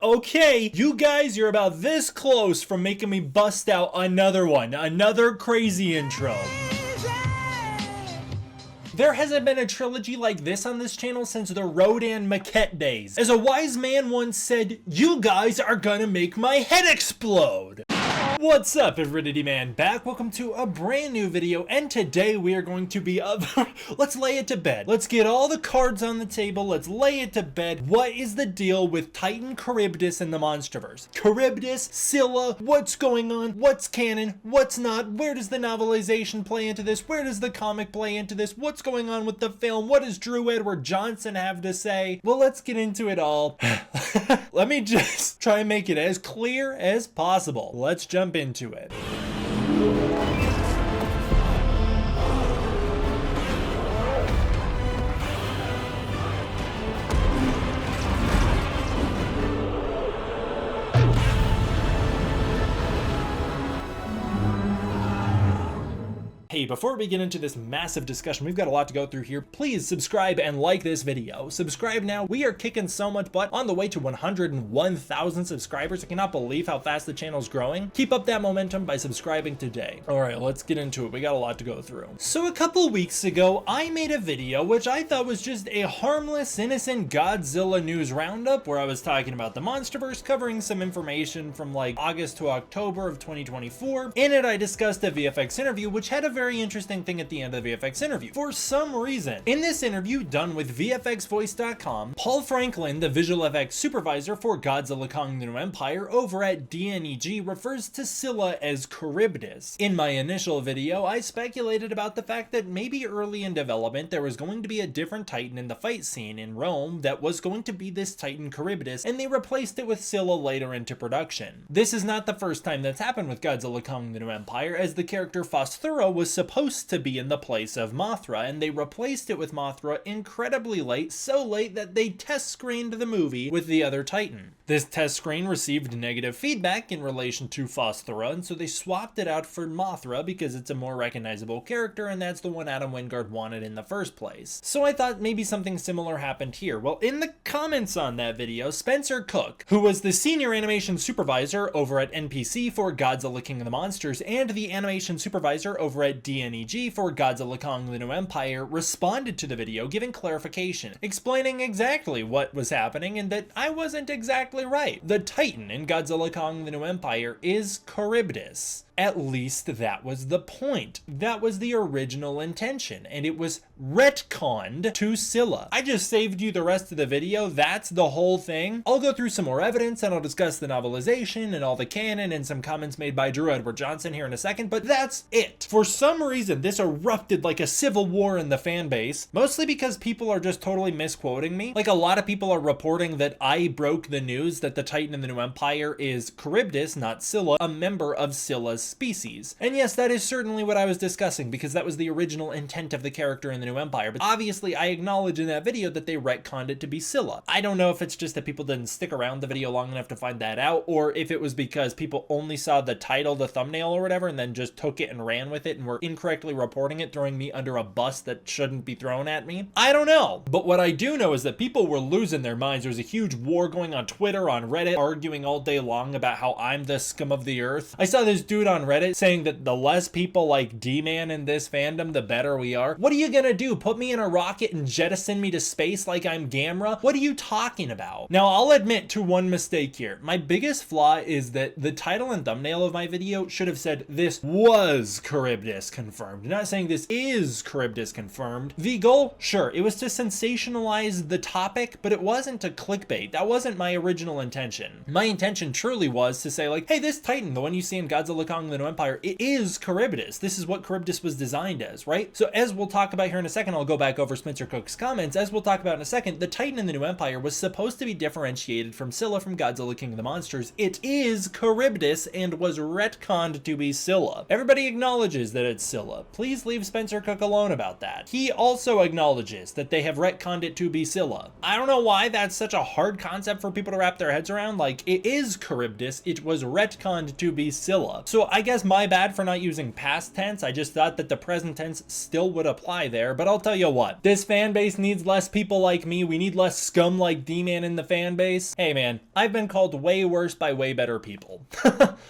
Okay, you guys, you're about this close from making me bust out another one, another crazy intro. There hasn't been a trilogy like this on this channel since the Rodan maquette days. As a wise man once said, you guys are gonna make my head explode. What's up, Aridity Man? Back. Welcome to a brand new video, and today we are going to be let's lay it to bed. Let's get all the cards on the table. Let's lay it to bed. What is the deal with Titan Charybdis in the MonsterVerse? Charybdis, Scylla, what's going on? What's canon? What's not? Where does the novelization play into this? Where does the comic play into this? What's going on with the film? What does Drew Edward Johnson have to say? Well, let's get into it all. Let me just try and make it as clear as possible. Let's jump into it. Hey, before we get into this massive discussion, we've got a lot to go through here. Please subscribe and like this video. Subscribe now. We are kicking so much butt, on the way to 101,000 subscribers. I cannot believe how fast the channel's growing. Keep up that momentum by subscribing today. All right, let's get into it. We got a lot to go through. So a couple weeks ago, I made a video which I thought was just a harmless, innocent Godzilla news roundup where I was talking about the MonsterVerse, covering some information from like August to October of 2024. In it, I discussed a VFX interview, which had a very interesting thing at the end of the VFX interview. For some reason, in this interview done with VFXVoice.com, Paul Franklin, the visual effects supervisor for Godzilla Kong the New Empire over at DNEG, refers to Scylla as Charybdis. In my initial video, I speculated about the fact that maybe early in development there was going to be a different Titan in the fight scene in Rome that was going to be this Titan Charybdis, and they replaced it with Scylla later into production. This is not the first time that's happened with Godzilla Kong the New Empire, as the character Phosphora was supposed to be in the place of Mothra, and they replaced it with Mothra incredibly late, so late that they test screened the movie with the other Titan. This test screen received negative feedback in relation to Phosphora, and so they swapped it out for Mothra because it's a more recognizable character, and that's the one Adam Wingard wanted in the first place. So I thought maybe something similar happened here. Well, in the comments on that video, Spencer Cook, who was the senior animation supervisor over at NPC for Godzilla King of the Monsters and the animation supervisor over at DNEG for Godzilla Kong the New Empire, responded to the video giving clarification, explaining exactly what was happening and that I wasn't exactly right. The Titan in Godzilla Kong the New Empire is Charybdis. At least that was the point. That was the original intention, and it was retconned to Scylla. I just saved you the rest of the video. That's the whole thing. I'll go through some more evidence, and I'll discuss the novelization and all the canon and some comments made by Drew Edward Johnson here in a second, but that's it. For some reason, this erupted like a civil war in the fan base, mostly because people are just totally misquoting me. Like, a lot of people are reporting that I broke the news that the Titan in the New Empire is Charybdis, not Scylla, a member of Scylla's species. And yes, that is certainly what I was discussing, because that was the original intent of the character in the New Empire, but obviously I acknowledge in that video that they retconned it to be Scylla. I don't know if it's just that people didn't stick around the video long enough to find that out, or if it was because people only saw the title, the thumbnail or whatever, and then just took it and ran with it and were incorrectly reporting it, throwing me under a bus that shouldn't be thrown at me. I don't know. But what I do know is that people were losing their minds. There was a huge war going on Twitter, on Reddit, arguing all day long about how I'm the scum of the earth. I saw this dude on Reddit saying that the less people like D-Man in this fandom, the better we are. What are you gonna do? Put me in a rocket and jettison me to space like I'm Gamera? What are you talking about? Now, I'll admit to one mistake here. My biggest flaw is that the title and thumbnail of my video should have said this was Charybdis confirmed, not saying this is Charybdis confirmed. The goal, sure, it was to sensationalize the topic, but it wasn't to clickbait. That wasn't my original intention. My intention truly was to say, like, hey, this Titan, the one you see in Godzilla Kong the New Empire, it is Charybdis. This is what Charybdis was designed as, right? So as we'll talk about here in a second, I'll go back over Spencer Cook's comments. As we'll talk about in a second, the Titan in the New Empire was supposed to be differentiated from Scylla from Godzilla King of the Monsters. It is Charybdis and was retconned to be Scylla. Everybody acknowledges that it's Scylla. Please leave Spencer Cook alone about that. He also acknowledges that they have retconned it to be Scylla. I don't know why that's such a hard concept for people to wrap their heads around. Like, it is Charybdis, it was retconned to be Scylla. So I guess my bad for not using past tense. I just thought that the present tense still would apply there, but I'll tell you what, this fan base needs less people like me. We need less scum like D-Man in the fan base. Hey man, I've been called way worse by way better people.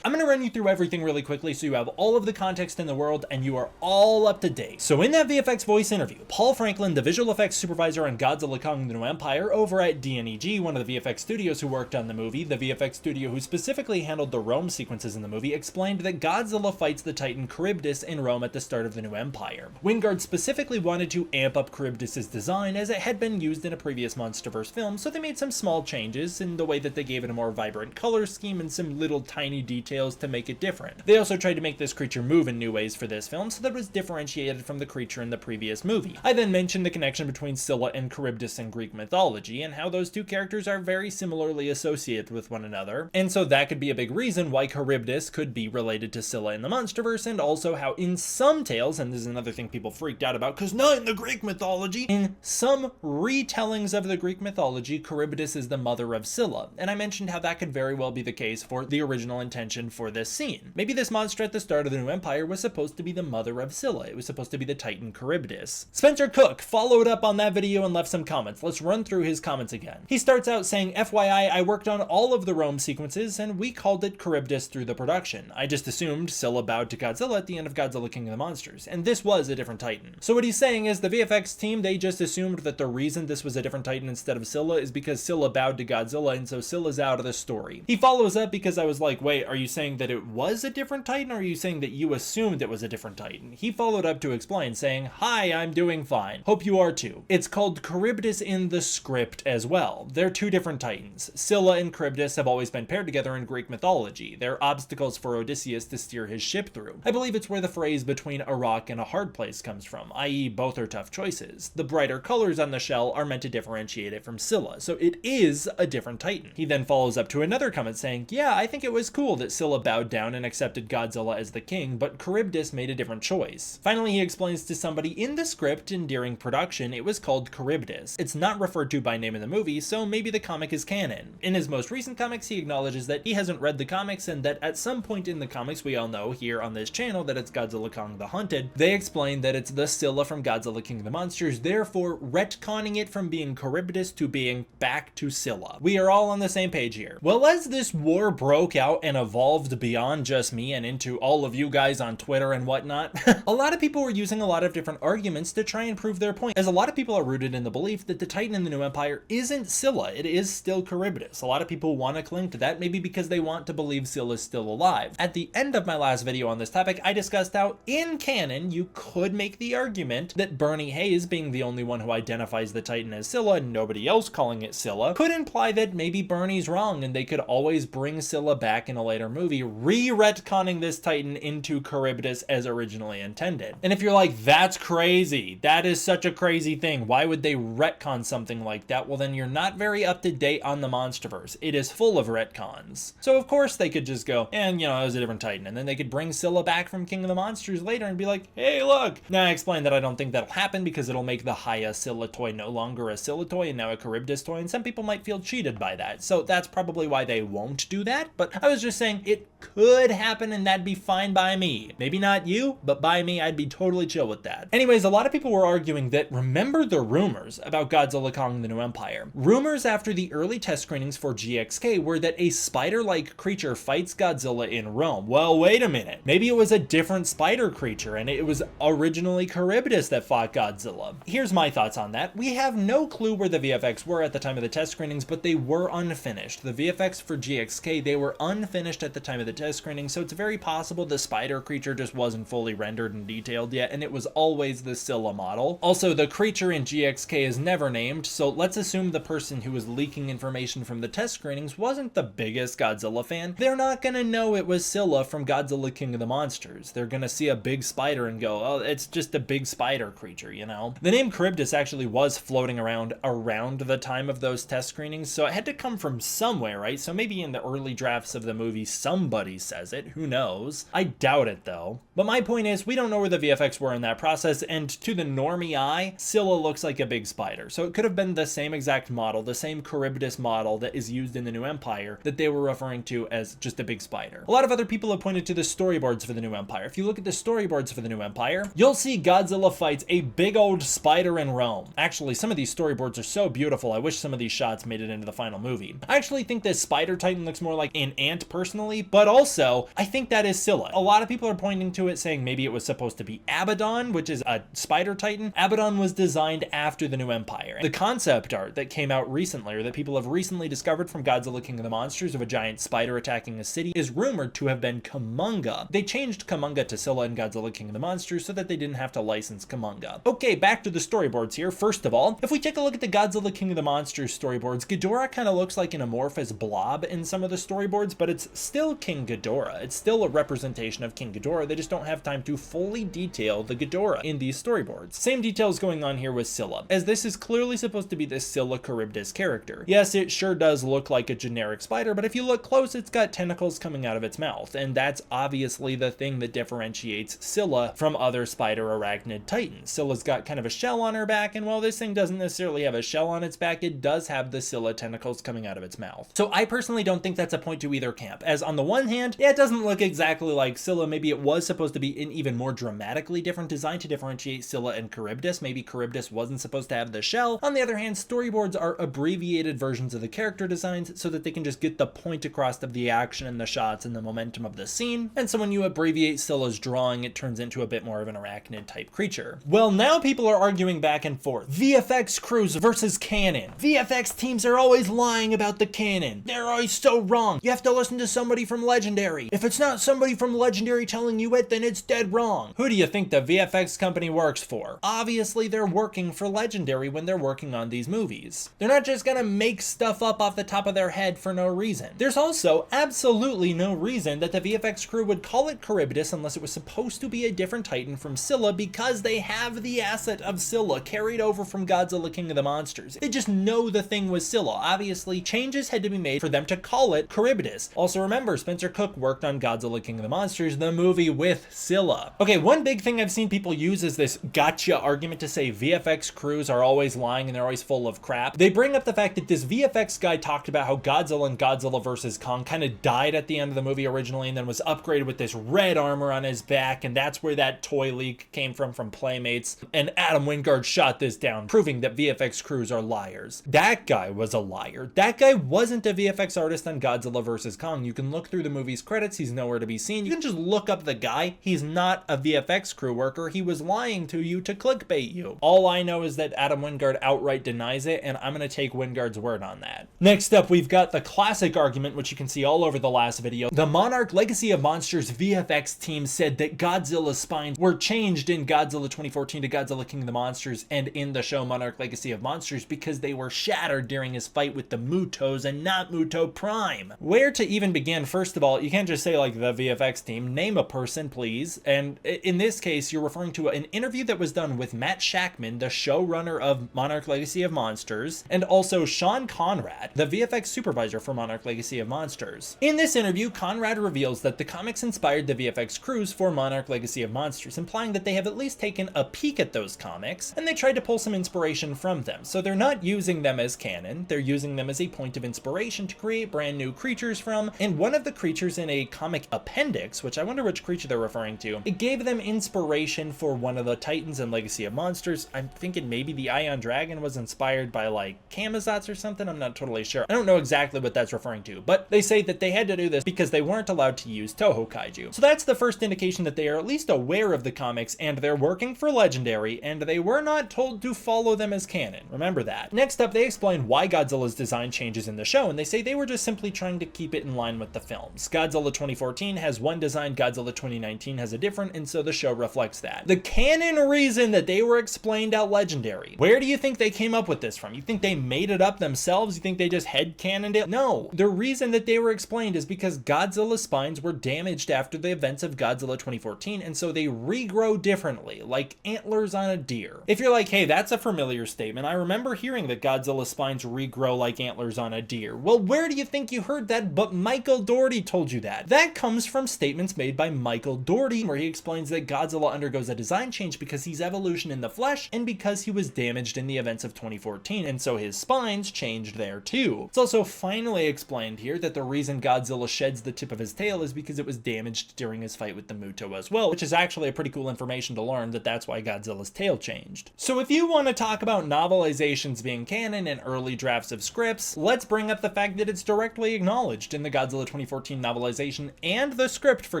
I'm gonna run you through everything really quickly so you have all of the context in the world and you are all up to date. So in that VFX voice interview, Paul Franklin, the visual effects supervisor on Godzilla Kong: The New Empire over at DNEG, one of the VFX studios who worked on the movie, the VFX studio who specifically handled the Rome sequences in the movie, explained that Godzilla fights the Titan Charybdis in Rome at the start of the New Empire. Wingard specifically wanted to amp up Charybdis' design as it had been used in a previous MonsterVerse film, so they made some small changes in the way that they gave it a more vibrant color scheme and some little tiny details to make it different. They also tried to make this creature move in new ways for this film so that it was differentiated from the creature in the previous movie. I then mentioned the connection between Scylla and Charybdis in Greek mythology and how those two characters are very similarly associated with one another, and so that could be a big reason why Charybdis could be related to Scylla in the MonsterVerse, and also how in some tales, and this is another thing people freaked out about because not in the Greek mythology, in some retellings of the Greek mythology, Charybdis is the mother of Scylla, and I mentioned how that could very well be the case for the original intention for this scene. Maybe this monster at the start of the New Empire was supposed to be the mother of Scylla. It was supposed to be the Titan Charybdis. Spencer Cook followed up on that video and left some comments. Let's run through his comments again. He starts out saying, FYI, I worked on all of the Rome sequences and we called it Charybdis through the production. I just assumed Scylla bowed to Godzilla at the end of Godzilla King of the Monsters, and this was a different Titan. So what he's saying is the VFX team, they just assumed that the reason this was a different Titan instead of Scylla is because Scylla bowed to Godzilla, and so Scylla's out of the story. He follows up because I was like, wait, are you saying that it was a different Titan, or are you saying that you assumed it was a different Titan? He followed up to explain, saying, hi, I'm doing fine. Hope you are too. It's called Charybdis in the script as well. They're two different Titans. Scylla and Charybdis have always been paired together in Greek mythology. They're obstacles for Odysseus to steer his ship through. I believe it's where the phrase between a rock and a hard place comes from, i.e. both are tough choices. The brighter colors on the shell are meant to differentiate it from Scylla, so it is a different Titan. He then follows up to another comment saying, yeah, I think it was cool that Scylla bowed down and accepted Godzilla as the king, but Charybdis made a different choice. Finally, he explains to somebody in the script and during production, it was called Charybdis. It's not referred to by name in the movie, so maybe the comic is canon. In his most recent comics, he acknowledges that he hasn't read the comics and that at some point in the comics, we all know here on this channel that it's Godzilla Kong the Hunted. They explain that it's the Scylla from Godzilla King of the Monsters, therefore retconning it from being Charybdis to being back to Scylla. We are all on the same page here. Well, as this war broke out and evolved beyond just me and into all of you guys on Twitter and whatnot, a lot of people were using a lot of different arguments to try and prove their point, as a lot of people are rooted in the belief that the Titan in the New Empire isn't Scylla, it is still Charybdis. A lot of people want to cling to that, maybe because they want to believe Scylla's still alive. At the end of my last video on this topic, I discussed how in canon you could make the argument that Bernie Hayes being the only one who identifies the Titan as Scylla and nobody else calling it Scylla could imply that maybe Bernie's wrong and they could always bring Scylla back in a later movie, re-retconning this Titan into Charybdis as originally intended. And if you're like, that's crazy, that is such a crazy thing, why would they retcon something like that? Well, then you're not very up to date on the MonsterVerse. It is full of retcons. So of course they could just go, and it was a different Titan, and then they could bring Scylla back from King of the Monsters later and be like, hey look. Now I explained that I don't think that'll happen because it'll make the Haya Scylla toy no longer a Scylla toy and now a Charybdis toy, and some people might feel cheated by that. So that's probably why they won't do that, but I was just saying it could happen and that'd be fine by me. Maybe not you, but by me, I'd be totally chill with that. Anyways, a lot of people were arguing that remember the rumors about Godzilla Kong: The New Empire. Rumors after the early test screenings for GXK were that a spider-like creature fights Godzilla in Rome. Well, wait a minute. Maybe it was a different spider creature and it was originally Charybdis that fought Godzilla. Here's my thoughts on that. We have no clue where the VFX were at the time of the test screenings, but they were unfinished. The VFX for GXK, they were unfinished at the time of the test screening, so it's very possible the spider creature just wasn't fully rendered and detailed yet, and it was always the Scylla model. Also, the creature in GXK is never named, so let's assume the person who was leaking information from the test screenings wasn't the biggest Godzilla fan. They're not gonna know it was Scylla from Godzilla King of the Monsters. They're gonna see a big spider and go, oh, it's just a big spider creature, you know? The name Charybdis actually was floating around the time of those test screenings, so it had to come from somewhere, right? So maybe in the early drafts of the movie somebody says it, who knows? I doubt it though. But my point is, we don't know where the VFX were in that process, and to the normie eye, Scylla looks like a big spider. So it could have been the same exact model, the same Charybdis model that is used in the New Empire that they were referring to as just a big spider. A lot of other people have pointed to the storyboards for the New Empire. If you look at the storyboards for the New Empire, you'll see Godzilla fights a big old spider in Rome. Actually, some of these storyboards are so beautiful, I wish some of these shots made it into the final movie. I actually think this spider titan looks more like an ant personally, but also I think that is Scylla. A lot of people are pointing to it saying maybe it was supposed to be Abaddon, which is a spider titan. Abaddon was designed after the New Empire. The concept art that came out recently, or that people have recently discovered from Godzilla King of the Monsters of a giant spider attacking a city, is rumored to have been Kumonga. They changed Kumonga to Scylla in Godzilla King of the Monsters so that they didn't have to license Kumonga. Okay, back to the storyboards here. First of all, if we take a look at the Godzilla King of the Monsters storyboards, Ghidorah kind of looks like an amorphous blob in some of the storyboards, but it's still King Ghidorah. It's still a representation of King Ghidorah. They just don't have time to fully detail the Ghidorah in these storyboards. Same details going on here with Scylla, as this is clearly supposed to be this Scylla Charybdis character. Yes, it sure does look like a generic spider, but if you look close, it's got tentacles coming out of its mouth, and that's obviously the thing that differentiates Scylla from other spider arachnid titans. Scylla's got kind of a shell on her back, and while this thing doesn't necessarily have a shell on its back, it does have the Scylla tentacles coming out of its mouth. So I personally don't think that's a point to either camp, as on the one hand, yeah, it doesn't look exactly like Scylla. Maybe it was supposed to be an even more dramatically different design to differentiate Scylla and Charybdis. Maybe Charybdis wasn't supposed to have the shell. On the other hand, storyboards are abbreviated versions of the character designs so that they can just get the point across of the action and the shots and the momentum of the scene. And so when you abbreviate Scylla's drawing, it turns into a bit more of an arachnid type creature. Well, now people are arguing back and forth. VFX Crews versus Canon. VFX teams are always lying about the canon. They're always so wrong. You have to listen to somebody from Legendary. If it's not somebody from Legendary telling you it, then it's dead wrong. Who do you think the VFX company works for? Obviously, they're working for Legendary when they're working on these movies. They're not just gonna make stuff up off the top of their head for no reason. There's also absolutely no reason that the VFX crew would call it Charybdis unless it was supposed to be a different titan from Scylla, because they have the asset of Scylla carried over from Godzilla King of the Monsters. They just know the thing was Scylla. Obviously, changes had to be made for them to call it Charybdis. Also remember, Spencer Cook worked on Godzilla King of the Monsters, the movie with Scylla. Okay, one big thing I've seen people use is this gotcha argument to say VFX crews are always lying and they're always full of crap. They bring up the fact that this VFX guy talked about how Godzilla and Godzilla vs. Kong kind of died at the end of the movie originally and then was upgraded with this red armor on his back, and that's where that toy leak came from Playmates. And Adam Wingard shot this down, proving that VFX crews are liars. That guy was a liar. That guy wasn't a VFX artist on Godzilla vs. Kong. You can look through the movie's credits, he's nowhere to be seen. You can just look up the guy. He's not a VFX crew worker. He was lying to you to clickbait you. All I know is that Adam Wingard outright denies it, and I'm gonna take Wingard's word on that. Next up, we've got the classic argument, which you can see all over the last video. The Monarch Legacy of Monsters VFX team said that Godzilla's spines were changed in Godzilla 2014 to Godzilla King of the Monsters and in the show Monarch Legacy of Monsters because they were shattered during his fight with the Mutos and not Muto Prime. Where to even begin? First of all, you can't just say like the VFX team. Name a person, please. And in this case, you're referring to an interview that was done with Matt Shackman, the showrunner of Monarch Legacy of Monsters, and also Sean Conrad, the VFX supervisor for Monarch Legacy of Monsters. In this interview, Conrad reveals that the comics inspired the VFX crews for Monarch Legacy of Monsters, implying that they have at least taken a peek at those comics, and they tried to pull some inspiration from them. So they're not using them as canon, they're using them as a point of inspiration to create brand new creatures from, and one of the creatures in a comic appendix, which I wonder which creature they're referring to, it gave them inspiration for one of the titans in Legacy of Monsters. I'm thinking maybe the Ion Dragon was inspired by like Camazotz or something, I'm not totally sure. I don't know exactly what that's referring to, but they say that they had to do this because they weren't allowed to use Toho Kaiju. So that's the first indication that they are at least aware of the comics and they're working for Legendary, and they were not told to follow them as canon. Remember that. Next up, they explain why Godzilla's design changes in the show, and they say they were just simply trying to keep it in line with the films. Godzilla 2014 has one design, Godzilla 2019 has a different, and so the show reflects that. The canon reason that they were explained out Legendary. Where do you think they came up with this from? You think they made it up themselves? You think they just headcanoned it? No. The reason that they were explained is because Godzilla's spines were damaged after the events of Godzilla 2014, and so they regrow differently, like antlers on a deer. If you're like, hey, that's a familiar statement, I remember hearing that Godzilla's spines regrow like antlers on a deer. Well, where do you think you heard that? But Michael Dougherty told you that. That comes from statements made by Michael Dougherty, where he explains that Godzilla undergoes a design change because he's evolution in the flesh and because he was damaged in the events of 2014, and so his spines changed there too. It's also finally explained here that the reason Godzilla sheds the tip of his tail is because it was damaged during his fight with the Muto as well, which is actually a pretty cool information to learn, that's that's why Godzilla's tail changed. So if you want to talk about novelizations being canon and early drafts of scripts, let's bring up the fact that it's directly acknowledged in the Godzilla 2014 novelization and the script for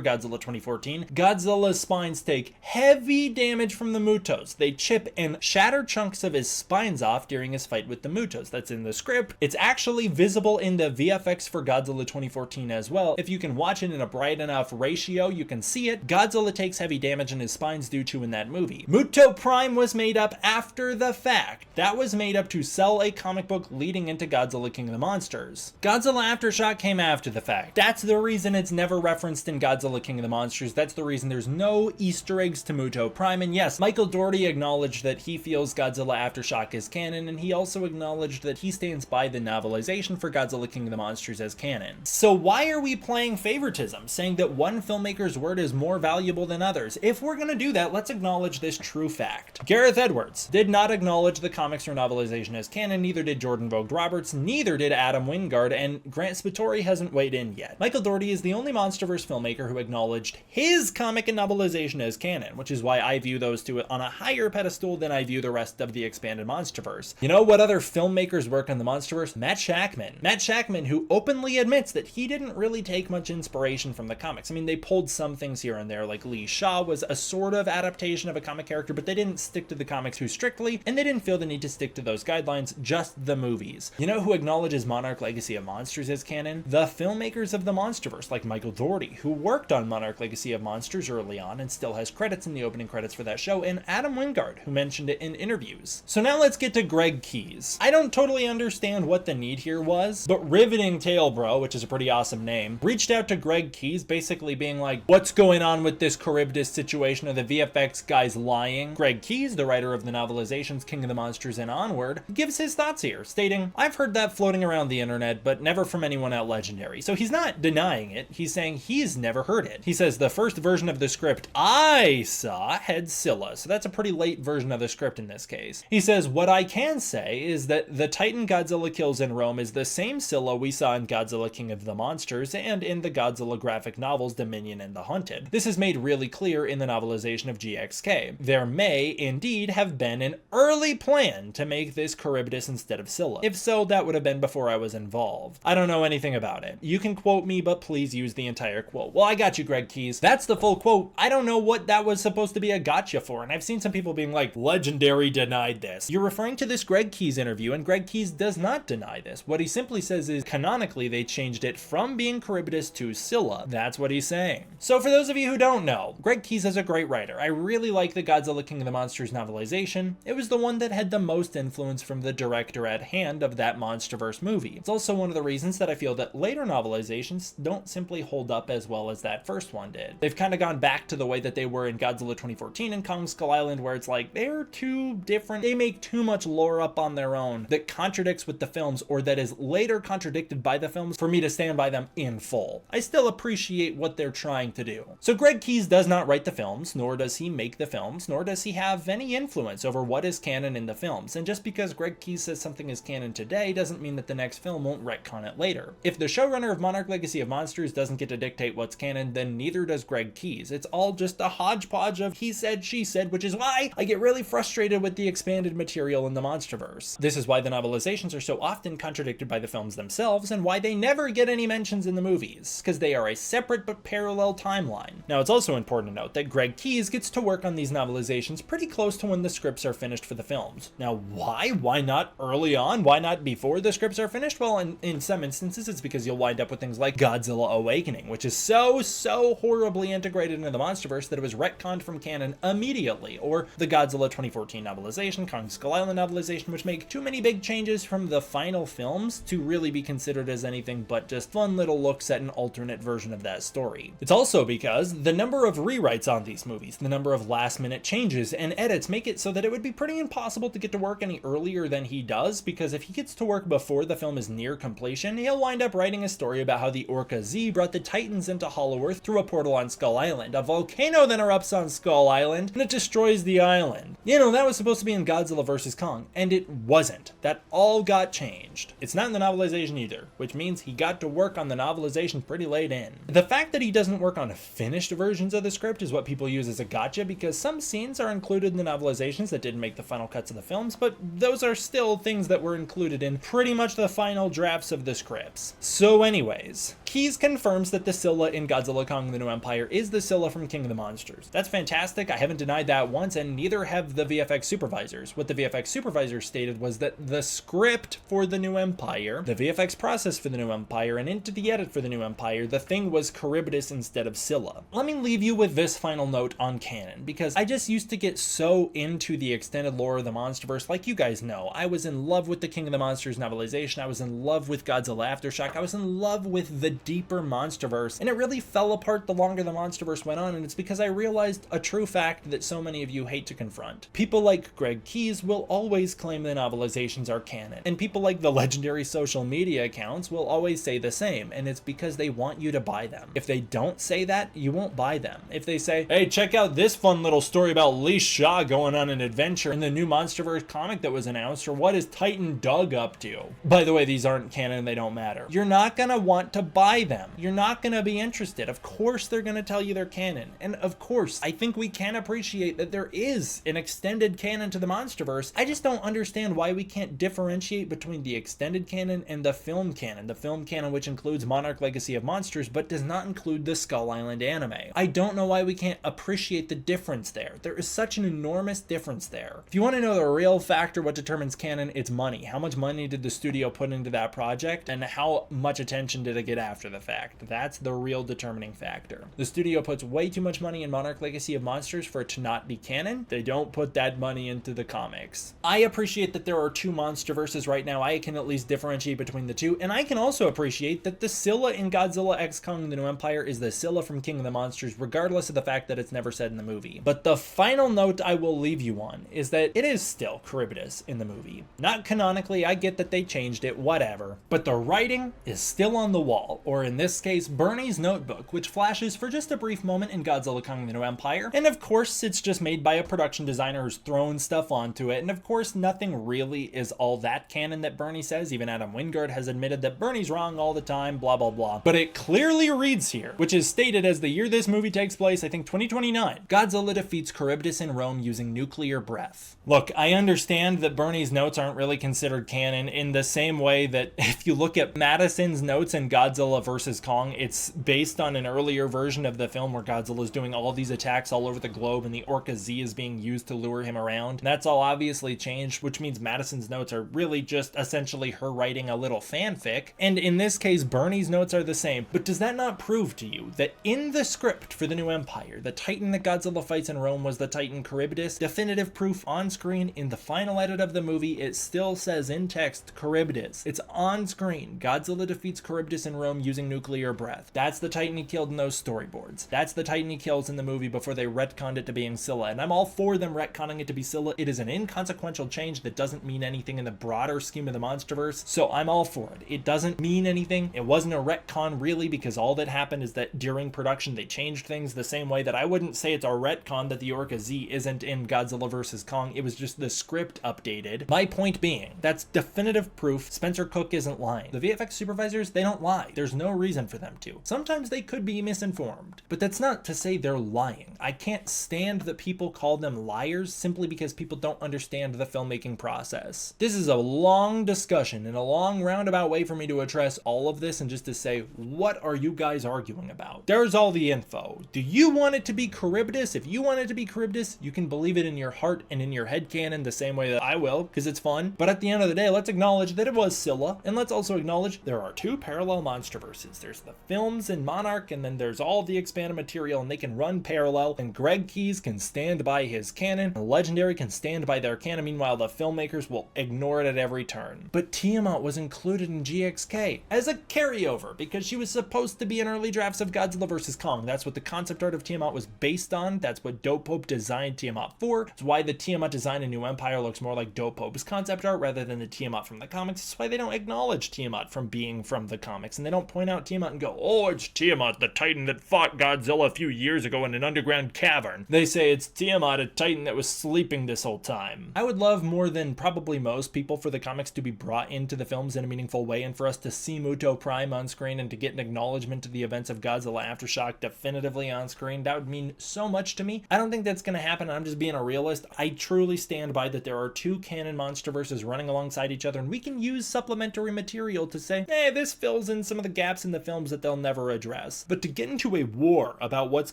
Godzilla 2014. Godzilla's spines take heavy damage from the Mutos. They chip and shatter chunks of his spines off during his fight with the Mutos. That's in the script. It's actually visible in the VFX for Godzilla 2014 as well. If you can watch it in a bright enough ratio, you can see it. Godzilla takes heavy damage and his spines do too in that movie. Muto Prime was made up after the fact. That was made up to sell a comic book leading into Godzilla King of the Monsters. Godzilla Aftershock came after the fact. That's the reason it's never referenced in Godzilla King of the Monsters. That's the reason there's no Easter eggs to Muto Prime. And yes, Michael Dougherty acknowledged that he feels Godzilla Aftershock is canon, and he also acknowledged that he stands by the novelization for Godzilla King of the Monsters as canon. So why are we playing favoritism, saying that one filmmaker's word is more valuable than others? If we're gonna do that, let's acknowledge this true fact. Gareth Edwards did not acknowledge the comics or novelization as canon, neither did Jordan Vogt Roberts, neither did Adam Wingard, and Grant Spatore hasn't weighed in yet. Michael Dougherty is the only MonsterVerse filmmaker who acknowledged his comic and novelization as canon, which is why I view those two on a higher pedestal than I view the rest of the expanded MonsterVerse. You know what other filmmakers work on the MonsterVerse? Matt Shakman. Matt Shakman, who openly admits that he didn't really take much inspiration from the comics. I mean, they pulled some things here and there, like Lee Shaw was a sort of adaptation of a comic character, but they didn't stick to the comics too strictly, and they didn't feel the need to stick to those guidelines, just the movies. You know who acknowledges Monarch Legacy of Monsters as canon? The filmmakers of the MonsterVerse, like Michael Dougherty, who worked on Monarch Legacy of Monsters early on and still has credits in the opening credits for that show, and Adam Wingard, who mentioned it in interviews. So now let's get to Greg Keyes. I don't totally understand what the need here was, but Riveting Tale Bro, which is a pretty awesome name, reached out to Greg Keyes basically being like, what's going on with this Charybdis situation? Are the VFX guys lying? Greg Keyes, the writer of the novelizations King of the Monsters and Onward, gives his thoughts here, stating, I've heard that floating around the internet, but never from anyone at Legendary. So he's not denying it, he's saying he's never heard it. He says the first version of the script I saw had Scylla, so that's a pretty late version of the script in this case. He says, what I can say is that the Titan Godzilla kills in Rome is the same Scylla we saw in Godzilla King of the Monsters and in the Godzilla graphic novels Dominion and The Hunted. This is made really clear in the novelization of GXK. There may indeed have been an early plan to make this Charybdis instead of Scylla. If so, that would have been before I was involved. I don't know anything about it. You can quote me, but please use the entire quote. Well, I got you, Greg Keyes. That's the full quote. I don't know what that was supposed to be a gotcha for, and I've seen some people being like, Legendary denied this. You're referring to this Greg Keyes interview, and Greg Keyes does not deny this. What he simply says is, canonically, they changed it from being Charybdis to Scylla. That's what he's saying. So for those of you who don't know, Greg Keyes is a great writer. I really like the Godzilla King of the Monsters novelization. It was the one that had the most influence from the director at hand of that MonsterVerse movie. It's also one of the reasons that I feel that later novelizations don't simply hold up as well as that first one did. They've kind of gone back to the way that they were in Godzilla 2014 and Kong Skull Island, where it's like, they're too different. They make too much lore up on their own that contradicts with the films, or that is later contradicted by the films for me to stand by them in full. I still appreciate what they're trying to do. So Greg Keyes does not write the films, nor does he make the films, nor does he have any influence over what is canon in the films. And just because Greg Keyes says something is canon today doesn't mean that the next film won't retcon it later. If the showrunner of Monarch Legacy of Monsters doesn't get to dictate what's canon, then neither does Greg Keyes. It's all just a hodgepodge of he said, she said, which is why I get really frustrated with the expanded material in the MonsterVerse. This is why the novelizations are so often contradicted by the films themselves, and why they never get any mentions in the movies, because they are a separate but parallel timeline. Now, it's also important to note that Greg Keyes gets to work on these novelizations pretty close to when the scripts are finished for the films. Now, why? Why not early on? Why not before the scripts are finished? Well, in some instances, it's because you'll wind up with things like Godzilla Awakening, which is so horribly integrated into the MonsterVerse that it was retconned from canon immediately, or the Godzilla 2014 novelization, Kong Skull Island novelization, which make too many big changes from the final films to really be considered as anything but just fun little looks at an alternate version of that story. It's also because the number of rewrites on these movies, the number of last-minute changes and edits make it so that it would be pretty impossible to get to work any earlier than he does, because if he gets to work before the film is near completion, he'll wind up writing a story about how the Orca Z brought the Titans into Hollow Earth through a portal on Skull Island. A volcano then erupts on Skull Island, and it destroys the island. You know, that was supposed to be in Godzilla vs. Kong, and it wasn't. That all got changed. It's not in the novelization either, which means he got to work on the novelization pretty late in. The fact that he doesn't work on finished versions of the script is what people use as a gotcha, because some scenes are included in the novelizations that didn't make the final cuts of the films, but those are still things that were included in pretty much the final drafts of the scripts. So anyways, Keyes confirms that the Scylla in Godzilla Kong the New Empire is the Scylla from King of the Monsters. That's fantastic. I haven't denied that once, and neither have the VFX supervisors. What the VFX supervisors stated was that the script for the New Empire, the VFX process for the New Empire, and into the edit for the New Empire, the thing was Charybdis instead of Scylla. Let me leave you with this final note on canon, because I just used to get so into the extended lore of the MonsterVerse. Like you guys know, I was in love with the King of the Monsters novelization, I was in love with Godzilla Aftershock, I was in love with the deeper MonsterVerse, and it really fell apart the longer the MonsterVerse went on, and it's because I realized a true fact that so many of you hate to confront. People like Greg Keyes will always claim the novelizations are canon, and people like the legendary social media accounts will always say the same, and it's because they want you to buy them. If they don't say that, you won't buy them. If they say, hey, check out this fun little story about Lee Shaw going on an adventure in the new MonsterVerse comic that was announced, or what is Titan Doug up to? By the way, these aren't canon, they don't matter. You're not gonna want to buy them. You're not gonna be interested. Of course they're gonna tell you they're canon, and of course, I think we can appreciate that there is an extended canon to the MonsterVerse. I just don't understand why we can't differentiate between the extended canon and the film canon. The film canon, which includes Monarch Legacy of Monsters, but does not include the Skull Island anime. I don't know why we can't appreciate the difference there. There is such an enormous difference there. If you want to know the real factor, what determines canon, it's money. How much money did the studio put into that project, and how much attention did it get after the fact? That's the real determining factor. The studio puts way too much money in Monarch Legacy of Monsters for it to not be canon. They don't put that money into the comics. I appreciate that there are two MonsterVerses right now. I can at least differentiate between the two, and I can also appreciate that the Scylla in Godzilla X Kong the New Empire is the Scylla from King of the Monsters, regardless of the fact that it's never said in the movie. But the final note I will leave you on is that it is still Charybdis in the movie. Not canonically, I get that they changed it, whatever, but the writing is still on the wall, or in this case, Bernie's notebook, which flashes for just a brief moment in Godzilla Kong the New Empire, and of course it's just made by a production designer who's thrown stuff onto it, and of course nothing really is all that canon that Bernie says. Even Adam Wingard has admitted that Bernie's wrong all the time, blah blah blah. But it clearly reads here, which is stated as the year this movie takes place, I think 2029. Godzilla defeats Charybdis in Rome using nuclear breath. Look, I understand that Bernie's notes aren't really considered canon in the same way that if you look at Madison's notes in Godzilla vs. Kong, it's based on an earlier version of the film where Godzilla is doing all these attacks all over the globe and the Orca Z is being used to lure him around. And that's all obviously changed, which means Madison's notes are really just essentially her writing a little fanfic. And in this case, Bernie's notes are the same. But does that not prove to you that in the script for the New Empire, the Titan that Godzilla fights in Rome was the Titan Charybdis? Definitive proof on screen in the final edit of the movie, it still says in text Charybdis. It's on screen. Godzilla defeats Charybdis in Rome using nuclear breath. That's the Titan he killed in those storyboards. That's the Titan he kills in the movie before they retconned it to being Scylla. And I'm all for them retconning it to be Scylla. It is an inconsequential change that doesn't mean anything in the broader scheme of the MonsterVerse, so I'm all for it. It doesn't mean anything. It wasn't a retcon really, because all that happened is that during production they changed things the same way that I wouldn't say it's a retcon that the Orca Z isn't in Godzilla vs. Kong. It was just the script updated. My point being, that's definitive proof Spencer Cook isn't lying. The VFX supervisors, they don't lie. There's no reason for them to. Sometimes they could be misinformed, but that's not to say they're lying. I can't stand that people call them liars simply because people don't understand the filmmaking process. This is a long discussion and a long roundabout way for me to address all of this and just to say, what are you guys arguing about? There's all the info. Do you want it to be Charybdis? If you want it to be Charybdis, you can believe it in your heart and in your headcanon the same way that I will, because it's fun. But at the end of the day, let's acknowledge that it was Scylla, and let's also acknowledge there are two parallel MonsterVerses. There's the films in Monarch, and then there's all the expanded material, and they can run parallel, and Greg Keyes can stand by his canon, and Legendary can stand by their canon. Meanwhile, the filmmakers will ignore it at every turn. But Tiamat was included in GXK as a carryover because she was supposed to be in early drafts of Godzilla vs. Kong. That's what the concept art of Tiamat was based on. That's what Dope Pope designed Tiamat for. It's why the Tiamat design in New Empire looks more like Dope Pope's concept art rather than the Tiamat from the comics. It's why they don't acknowledge Tiamat from being from the comics, and they don't point out Tiamat and go, oh, it's Tiamat, the Titan that fought Godzilla a few years ago in an underground cavern. They say it's Tiamat, a Titan that was sleeping this whole time. I would love more than probably most people for the comics to be brought into the films in a meaningful way, and for us to see Muto Prime on screen and to get an acknowledgement to the events of Godzilla Aftershock definitively on screen. That would mean so much to me. I don't think that's going to happen. I'm just being a realist. I truly stand by that there are two canon MonsterVerses running alongside each other, and we can use supplementary material to say, hey, this fills in some of the gaps in the films that they'll never address. But to get into a war about what's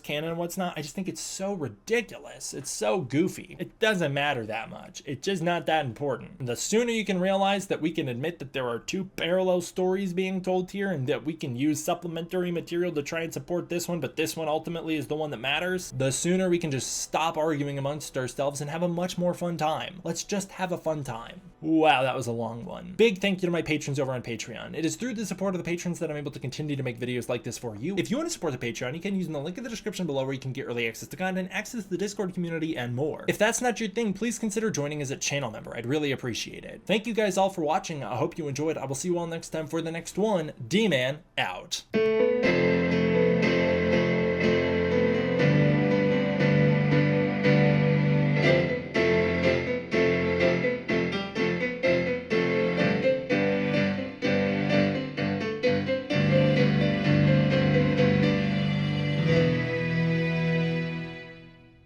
canon and what's not, I just think it's so ridiculous. It's so goofy. It doesn't matter that much. It's just not that important. And the sooner you can realize that we can admit that there are two parallel stories being told here, and that we can use supplementary material to try and support this one, but this one ultimately is the one that matters, the sooner we can just stop arguing amongst ourselves and have a much more fun time. Let's just have a fun time. Wow, that was a long one. Big thank you to my patrons over on Patreon. It is through the support of the patrons that I'm able to continue to make videos like this for you. If you want to support the Patreon, you can use the link in the description below, where you can get early access to content, access to the Discord community, and more. If that's not your thing, please consider joining as a channel member. I'd really appreciate it. Thank you guys all for watching. I hope you enjoyed. I will see you all next time for the next one. D-Man out.